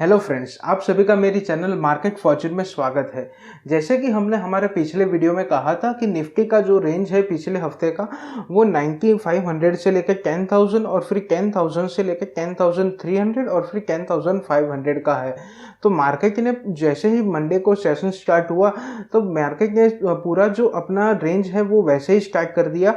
Hello friends, आप सभी का मेरी चैनल मार्केट फॉर्च्यून में स्वागत है। जैसे कि हमने हमारे पिछले वीडियो में कहा था कि निफ्टी का जो रेंज है पिछले हफ्ते का वो 9500 से लेकर 10,000 और फिर 10,000 से लेकर 10,300 और फिर 10,500 का है। तो मार्केट ने जैसे ही मंडे को सेशन स्टार्ट हुआ तो मार्केट ने पूरा जो अपना रेंज है वो वैसे ही स्टार्ट कर दिया।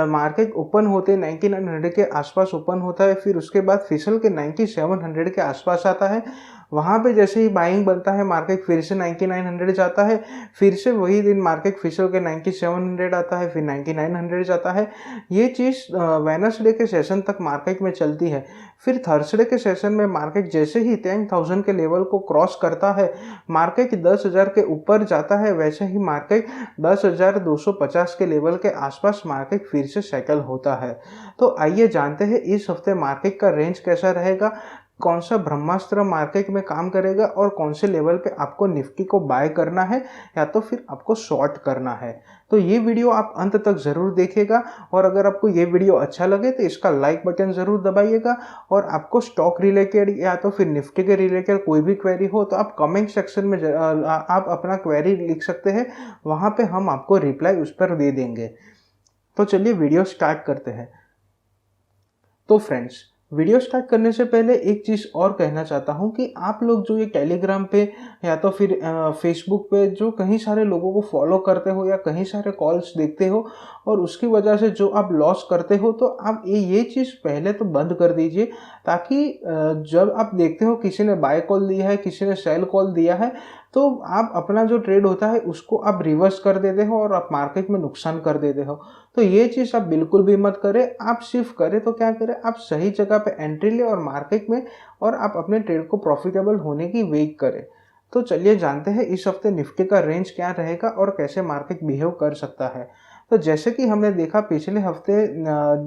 मार्केट ओपन होते 9900 के आसपास ओपन होता है, फिर उसके बाद फिसल के 9700 के आसपास आता है। वहाँ पे जैसे ही बाइंग बनता है मार्केट फिर से 9900 जाता है, फिर से वही दिन मार्केट फिसल के 9700 आता है, फिर 9900 जाता है। ये चीज़ वेडनेसडे के सेशन तक मार्केट में चलती है। फिर थर्सडे के सेशन में मार्केट जैसे ही 10,000 के लेवल को क्रॉस करता है, मार्केट 10,000 के ऊपर जाता है, वैसे ही मार्केट 10,250 के लेवल के आसपास मार्केट फिर से सेटल होता है। तो आइए जानते हैं इस हफ्ते मार्केट का रेंज कैसा रहेगा, कौन सा ब्रह्मास्त्र मार्केट में काम करेगा और कौन से लेवल पे आपको निफ्टी को बाय करना है या तो फिर आपको शॉर्ट करना है। तो ये वीडियो आप अंत तक ज़रूर देखिएगा और अगर आपको ये वीडियो अच्छा लगे तो इसका लाइक बटन ज़रूर दबाइएगा। और आपको स्टॉक रिलेटेड या तो फिर निफ्टी के रिलेटेड कोई भी क्वेरी हो तो आप कमेंट सेक्शन में आप अपना क्वेरी लिख सकते हैं, वहाँ पे हम आपको रिप्लाई उस पर दे देंगे। तो चलिए वीडियो स्टार्ट करते हैं। तो फ्रेंड्स, वीडियो स्टार्ट करने से पहले एक चीज़ और कहना चाहता हूँ कि आप लोग जो ये टेलीग्राम पे या तो फिर फेसबुक पे जो कहीं सारे लोगों को फॉलो करते हो या कहीं सारे कॉल्स देखते हो और उसकी वजह से जो आप लॉस करते हो, तो आप ये चीज़ पहले तो बंद कर दीजिए, ताकि जब आप देखते हो किसी ने बाय कॉल दिया है, किसी ने सेल कॉल दिया है, तो आप अपना जो ट्रेड होता है उसको आप रिवर्स कर देते हो और आप मार्केट में नुकसान कर देते हो। तो ये चीज़ आप बिल्कुल भी मत करें। आप सिर्फ करें तो क्या करें, आप सही जगह पे एंट्री लें और मार्केट में और आप अपने ट्रेड को प्रॉफिटेबल होने की वेट करें। तो चलिए जानते हैं इस हफ्ते निफ्टी का रेंज क्या रहेगा और कैसे मार्केट बिहेव कर सकता है। तो जैसे कि हमने देखा पिछले हफ्ते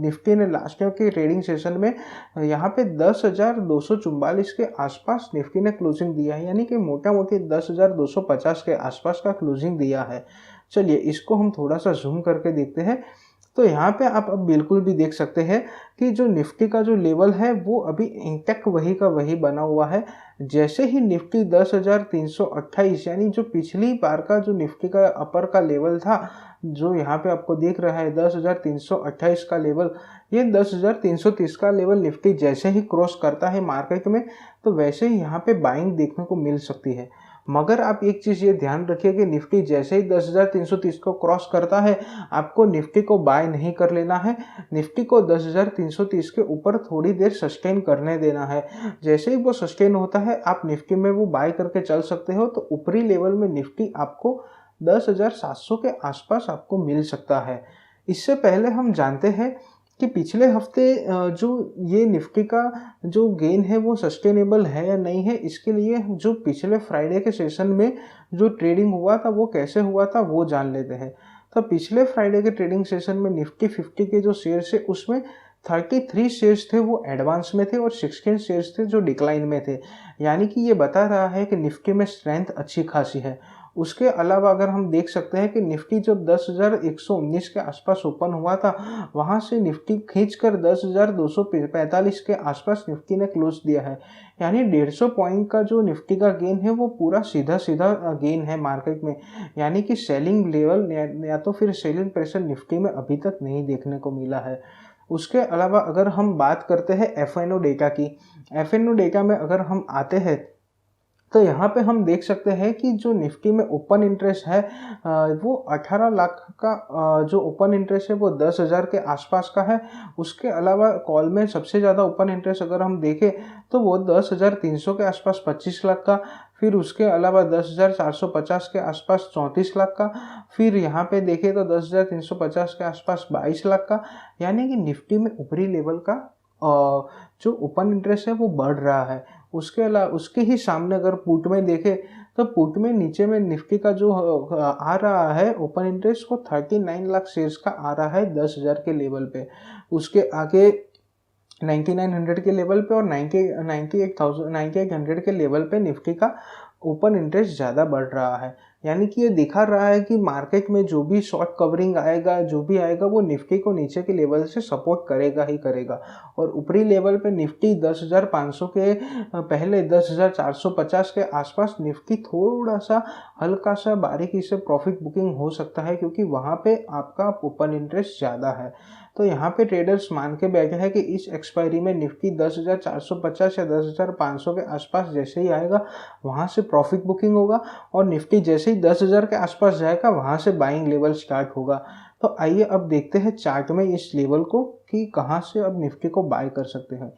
निफ्टी ने लास्ट ईयर के ट्रेडिंग सेशन में यहाँ पे 10,244 के आसपास निफ्टी ने क्लोजिंग दिया है, यानी कि मोटा मोटी 10,250 के आसपास का क्लोजिंग दिया है। चलिए इसको हम थोड़ा सा जूम करके देखते हैं। तो यहाँ पे आप अब बिल्कुल भी देख सकते हैं कि जो निफ्टी का जो लेवल है वो अभी इंटैक्ट वही का वही बना हुआ है। जैसे ही निफ्टी 10,328 यानी जो पिछली बार का जो निफ्टी का अपर का लेवल था, जो यहाँ पे आपको दिख रहा है 10,328 का लेवल, ये 10,330 का लेवल निफ्टी जैसे ही क्रॉस करता है मार्केट में, तो वैसे ही यहाँ पे बाइंग देखने को मिल सकती है। मगर आप एक चीज़ ये ध्यान रखिए कि निफ्टी जैसे ही 10,330 को क्रॉस करता है, आपको निफ्टी को बाय नहीं कर लेना है। निफ्टी को 10,330 के ऊपर थोड़ी देर सस्टेन करने देना है। जैसे ही वो सस्टेन होता है, आप निफ्टी में वो बाय करके चल सकते हो। तो ऊपरी लेवल में निफ्टी आपको 10,700 के आसपास आपको मिल सकता है। इससे पहले हम जानते हैं कि पिछले हफ्ते जो ये निफ्टी का जो गेन है वो सस्टेनेबल है या नहीं है। इसके लिए जो पिछले फ्राइडे के सेशन में जो ट्रेडिंग हुआ था वो कैसे हुआ था वो जान लेते हैं। तो पिछले फ्राइडे के ट्रेडिंग सेशन में निफ्टी 50 के जो शेयर्स है उसमें 33 शेयर्स थे वो एडवांस में थे और 16 शेयर्स थे जो डिक्लाइन में थे। यानी कि ये बता रहा है कि निफ्टी में स्ट्रेंथ अच्छी खासी है। उसके अलावा अगर हम देख सकते हैं कि निफ्टी जब 10,119 के आसपास ओपन हुआ था, वहां से निफ्टी खींचकर 10,245 के आसपास निफ्टी ने क्लोज दिया है। यानी 150 पॉइंट का जो निफ्टी का गेन है वो पूरा सीधा सीधा गेन है मार्केट में। यानी कि सेलिंग लेवल या तो फिर सेलिंग प्रेशर निफ्टी में अभी तक नहीं देखने को मिला है। उसके अलावा अगर हम बात करते हैं एफएनओ डेटा की, एफएनओ डेटा में अगर हम आते हैं तो यहाँ पे हम देख सकते हैं कि जो निफ्टी में ओपन इंटरेस्ट है वो 18 लाख का जो ओपन इंटरेस्ट है वो 10,000 के आसपास का है। उसके अलावा कॉल में सबसे ज़्यादा ओपन इंटरेस्ट अगर हम देखें तो वो 10,300 के आसपास 25 लाख का, फिर उसके अलावा 10,450 के आसपास 34 लाख का, फिर यहाँ पे देखें तो 10,350 के आसपास 22 लाख का। यानी कि निफ्टी में ऊपरी लेवल का जो ओपन इंटरेस्ट है वो बढ़ रहा है। उसके अलावा उसके ही सामने अगर पुट में देखें तो पुट में नीचे में निफ्टी का जो आ रहा है ओपन इंटरेस्ट को 39 लाख शेयर्स का आ रहा है 10,000 के लेवल पे। उसके आगे 9900 के लेवल पे और 98,100 के लेवल पे निफ्टी का ओपन इंटरेस्ट ज़्यादा बढ़ रहा है। यानी कि ये दिखा रहा है कि मार्केट में जो भी शॉर्ट कवरिंग आएगा, जो भी आएगा, वो निफ्टी को नीचे के लेवल से सपोर्ट करेगा ही करेगा। और ऊपरी लेवल पे निफ्टी 10,500 के पहले 10,450 के आसपास निफ्टी थोड़ा सा हल्का सा बारीकी से प्रॉफिट बुकिंग हो सकता है, क्योंकि वहाँ पे आपका ओपन इंटरेस्ट ज़्यादा है। तो यहाँ पे ट्रेडर्स मान के बैठे हैं कि इस एक्सपायरी में निफ्टी 10,450 या 10,500 के आसपास जैसे ही आएगा वहाँ से प्रॉफिट बुकिंग होगा, और निफ्टी जैसे ही 10,000 के आसपास जाएगा वहाँ से बाइंग लेवल स्टार्ट होगा। तो आइए अब देखते हैं चार्ट में इस लेवल को कि कहाँ से अब निफ्टी को बाय कर सकते हैं।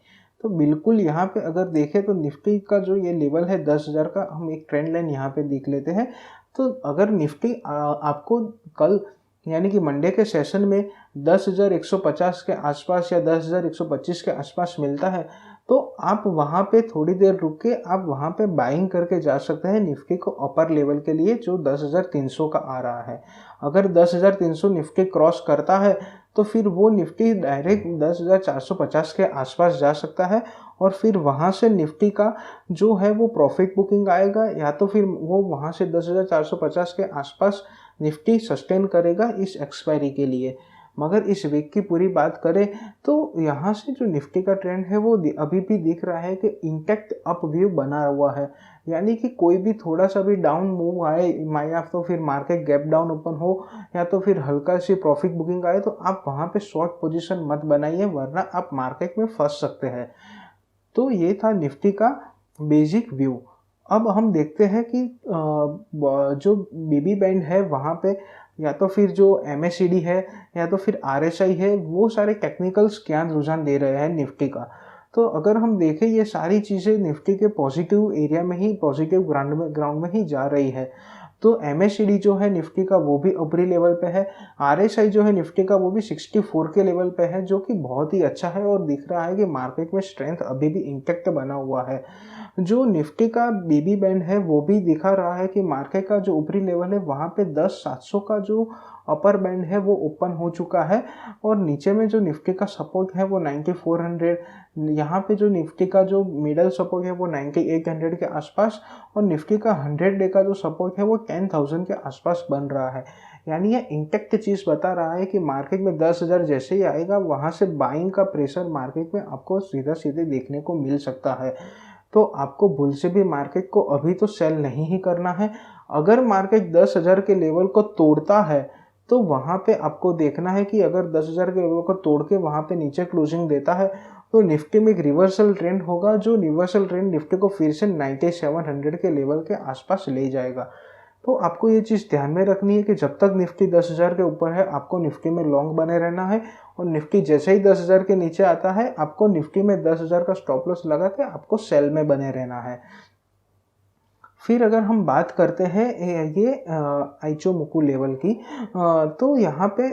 तो बिल्कुल यहाँ पे अगर देखें तो निफ्टी का जो ये लेवल है 10,000 का, हम एक ट्रेंड लाइन यहाँ पे देख लेते हैं। तो अगर निफ्टी आपको कल यानी कि मंडे के सेशन में 10,150 के आसपास या 10,125 के आसपास मिलता है, तो आप वहाँ पे थोड़ी देर रुक के आप वहाँ पे बाइंग करके जा सकते हैं निफ्टी को अपर लेवल के लिए जो 10,300 का आ रहा है। अगर 10,300 निफ्टी क्रॉस करता है तो फिर वो निफ्टी डायरेक्ट 10,450 के आसपास जा सकता है, और फिर वहाँ से निफ्टी का जो है वो प्रॉफिट बुकिंग आएगा, या तो फिर वो वहाँ से 10,450 के आसपास निफ्टी सस्टेन करेगा इस एक्सपायरी के लिए। मगर इस वीक की पूरी बात करें तो यहाँ से जो निफ्टी का ट्रेंड है वो अभी भी दिख रहा है कि इंटैक्ट अप व्यू बना हुआ है। यानी कि कोई भी थोड़ा सा भी डाउन मूव आए, या तो फिर मार्केट गैप डाउन ओपन हो, या तो फिर हल्का सी प्रॉफिट बुकिंग आए, तो आप वहाँ पे शॉर्ट पोजीशन मत बनाइए, वरना आप मार्केट में फंस सकते हैं। तो ये था निफ्टी का बेसिक व्यू। अब हम देखते हैं कि जो बीबी बैंड है वहाँ पे या तो फिर जो MACD है या तो फिर RSI है, वो सारे टेक्निकल्स क्या रुझान दे रहे हैं निफ्टी का। तो अगर हम देखें ये सारी चीज़ें निफ्टी के पॉजिटिव एरिया में ही, पॉजिटिव ग्राउंड में ही जा रही है। तो MACD जो है निफ्टी का वो भी ऊपरी लेवल पे है, RSI जो है निफ्टी का वो भी 64 के लेवल पे है, जो कि बहुत ही अच्छा है और दिख रहा है कि मार्केट में स्ट्रेंथ अभी भी इंटैक्ट बना हुआ है। जो निफ्टी का बीबी बैंड है वो भी दिखा रहा है कि मार्केट का जो ऊपरी लेवल है वहाँ पे 10,700 का जो अपर बैंड है वो ओपन हो चुका है, और नीचे में जो निफ्टी का सपोर्ट है वो 9400, यहाँ पे जो निफ्टी का जो मिडल सपोर्ट है वो 9800 के आसपास, और निफ्टी का 100 डे का जो सपोर्ट है वो 10,000 के आसपास बन रहा है। यानी ये इंटैक्ट चीज़ बता रहा है कि मार्केट में 10,000 जैसे ही आएगा वहाँ से बाइंग का प्रेशर मार्केट में आपको सीधा सीधे देखने को मिल सकता है। तो आपको भूल से भी मार्केट को अभी तो सेल नहीं ही करना है। अगर मार्केट 10,000 के लेवल को तोड़ता है तो वहाँ पे आपको देखना है कि अगर 10,000 के लेवल को तोड़ के वहाँ पे नीचे क्लोजिंग देता है तो निफ्टी में एक रिवर्सल ट्रेंड होगा, जो रिवर्सल ट्रेंड निफ्टी को फिर से 9700 के लेवल के आसपास ले जाएगा। तो आपको ये चीज़ ध्यान में रखनी है कि जब तक निफ्टी 10,000 के ऊपर है आपको निफ्टी में लॉन्ग बने रहना है, और निफ्टी जैसे ही 10,000 के नीचे आता है आपको निफ्टी में 10,000 का स्टॉप लॉस लगा के आपको सेल में बने रहना है। फिर अगर हम बात करते हैं ये आइचोमोकु लेवल की, तो यहाँ पे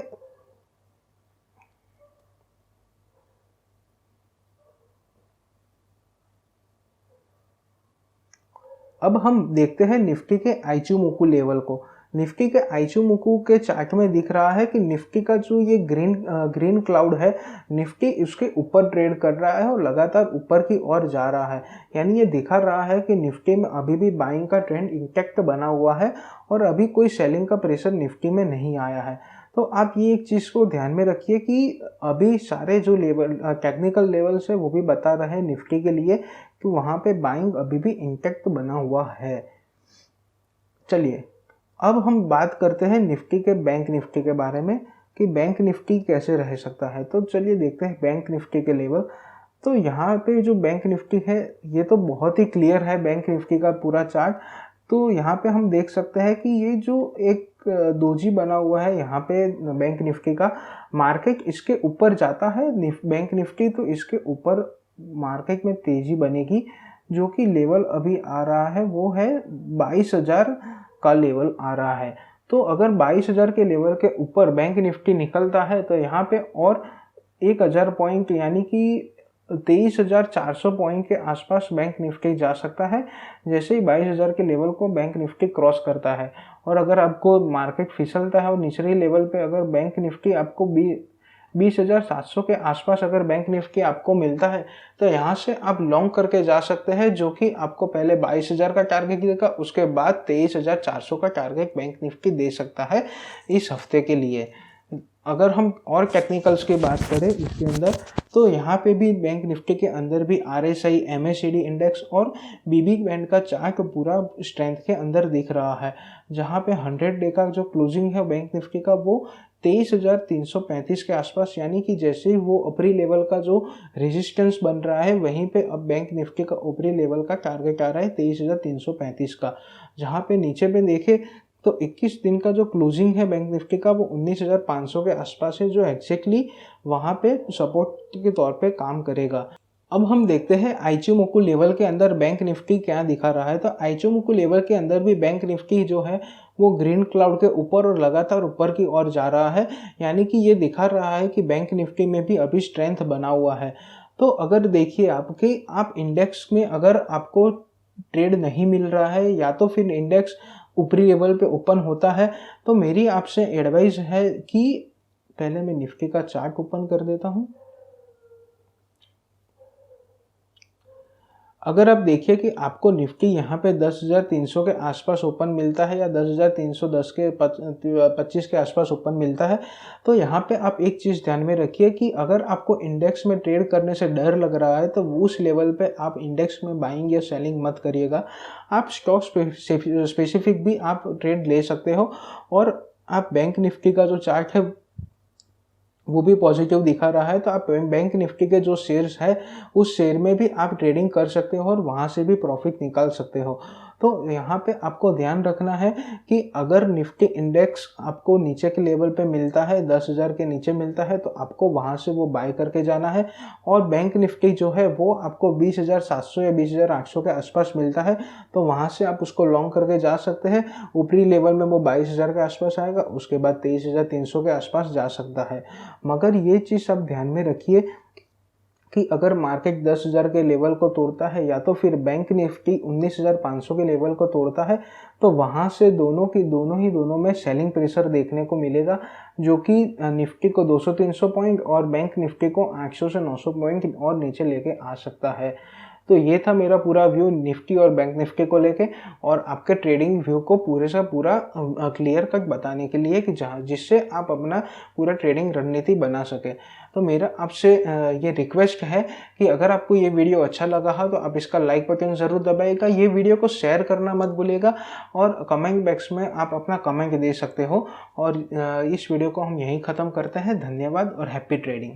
अब हम देखते हैं निफ्टी के आइचोमोकु लेवल को। निफ्टी के आइचोमोकु के चार्ट में दिख रहा है कि निफ्टी का जो ये ग्रीन क्लाउड है, निफ्टी उसके ऊपर ट्रेड कर रहा है और लगातार ऊपर की ओर जा रहा है। यानी ये दिखा रहा है कि निफ्टी में अभी भी बाइंग का ट्रेंड इंटैक्ट बना हुआ है और अभी कोई सेलिंग का प्रेशर निफ्टी में नहीं आया है। तो आप ये एक चीज़ को ध्यान में रखिए कि अभी सारे जो लेवल टेक्निकल लेवल्स है वो भी बता रहे हैं निफ्टी के लिए कि वहाँ पे बाइंग अभी भी इंटैक्ट बना हुआ है। चलिए अब हम बात करते हैं निफ्टी के बैंक निफ्टी के बारे में कि बैंक निफ्टी कैसे रह सकता है। तो चलिए देखते हैं बैंक निफ्टी के लेवल। तो यहाँ पे जो बैंक निफ्टी है ये तो बहुत ही क्लियर है, बैंक निफ्टी का पूरा चार्ट। तो यहाँ पे हम देख सकते हैं कि ये जो एक दोजी बना हुआ है यहाँ पे बैंक निफ्टी का, मार्केट इसके ऊपर जाता है बैंक निफ्टी, तो इसके ऊपर मार्केट में तेजी बनेगी, जो कि लेवल अभी आ रहा है वो है 22,000 का लेवल आ रहा है। तो अगर 22,000 के लेवल के ऊपर बैंक निफ्टी निकलता है तो यहाँ पे और 1,000 पॉइंट यानी कि 23,400 पॉइंट के आसपास बैंक निफ्टी जा सकता है जैसे ही 22,000 के लेवल को बैंक निफ्टी क्रॉस करता है। और अगर आपको मार्केट फिसलता है और निचले लेवल पे अगर बैंक निफ्टी आपको 20,700 के आसपास अगर बैंक निफ्टी आपको मिलता है तो यहाँ से आप लॉन्ग करके जा सकते हैं, जो कि आपको पहले 22,000 का टारगेट देगा, उसके बाद 23,400 का टारगेट बैंक निफ्टी दे सकता है इस हफ्ते के लिए। अगर हम और टेक्निकल्स की बात करें इसके अंदर, तो यहाँ पे भी बैंक निफ्टी के अंदर भी RSI, MACD इंडेक्स और BB बैंड का चार्ट पूरा स्ट्रेंथ के अंदर दिख रहा है, जहाँ पे 100 डे का जो क्लोजिंग है बैंक निफ्टी का वो 23,335 के आसपास, यानी कि जैसे ही वो ऊपरी लेवल का जो रेजिस्टेंस बन रहा है वहीं पे अब बैंक निफ्टी का ऊपरी लेवल का टारगेट आ रहा है 23,335 का। जहाँ पे नीचे पे देखे तो 21 दिन का जो क्लोजिंग है बैंक निफ्टी का वो 19,500 के आसपास है, जो एग्जैक्टली वहाँ पे सपोर्ट के तौर पे काम करेगा। अब हम देखते हैं आइचिमोकु लेवल के अंदर बैंक निफ्टी क्या दिखा रहा है। तो आइचिमोकु लेवल के अंदर भी बैंक निफ्टी जो है वो ग्रीन क्लाउड के ऊपर और लगातार ऊपर की ओर जा रहा है, यानी कि ये दिखा रहा है कि बैंक निफ्टी में भी अभी स्ट्रेंथ बना हुआ है। तो अगर देखिए आप इंडेक्स में अगर आपको ट्रेड नहीं मिल रहा है या तो फिर इंडेक्स ऊपरी लेवल पे ओपन होता है, तो मेरी आपसे एडवाइस है कि पहले मैं निफ्टी का चार्ट ओपन कर देता हूं। अगर आप देखिए कि आपको निफ्टी यहाँ पे 10,300 के आसपास ओपन मिलता है या 10,310 के 25 के आसपास ओपन मिलता है, तो यहाँ पे आप एक चीज़ ध्यान में रखिए कि अगर आपको इंडेक्स में ट्रेड करने से डर लग रहा है तो उस लेवल पे आप इंडेक्स में बाइंग या सेलिंग मत करिएगा। आप स्टॉक स्पेसिफिक भी आप ट्रेड ले सकते हो, और आप बैंक निफ्टी का जो चार्ट है वो भी पॉजिटिव दिखा रहा है, तो आप बैंक निफ्टी के जो शेयर्स है उस शेयर में भी आप ट्रेडिंग कर सकते हो और वहाँ से भी प्रॉफिट निकाल सकते हो। तो यहाँ पे आपको ध्यान रखना है कि अगर निफ्टी इंडेक्स आपको नीचे के लेवल पे मिलता है, 10,000 के नीचे मिलता है, तो आपको वहाँ से वो बाय करके जाना है। और बैंक निफ्टी जो है वो आपको 20,700 या 20,800 के आसपास मिलता है, तो वहाँ से आप उसको लॉन्ग करके जा सकते हैं। ऊपरी लेवल में वो 22,000 के आसपास आएगा, उसके बाद 23,300 के आसपास जा सकता है। मगर ये चीज़ आप ध्यान में रखिए कि अगर मार्केट 10,000 के लेवल को तोड़ता है या तो फिर बैंक निफ्टी 19,500 के लेवल को तोड़ता है, तो वहाँ से दोनों में सेलिंग प्रेशर देखने को मिलेगा, जो कि निफ्टी को 200-300 पॉइंट और बैंक निफ्टी को 800 से 900 पॉइंट और नीचे लेके आ सकता है। तो ये था मेरा पूरा व्यू निफ्टी और बैंक निफ्टी को लेके, और आपके ट्रेडिंग व्यू को पूरे से पूरा क्लियर कट बताने के लिए कि जिससे आप अपना पूरा ट्रेडिंग रणनीति बना सके। तो मेरा आपसे ये रिक्वेस्ट है कि अगर आपको ये वीडियो अच्छा लगा हो तो आप इसका लाइक बटन ज़रूर दबाइएगा, ये वीडियो को शेयर करना मत भूलिएगा, और कमेंट बॉक्स में आप अपना कमेंट दे सकते हो। और इस वीडियो को हम यहीं ख़त्म करते हैं। धन्यवाद और हैप्पी ट्रेडिंग।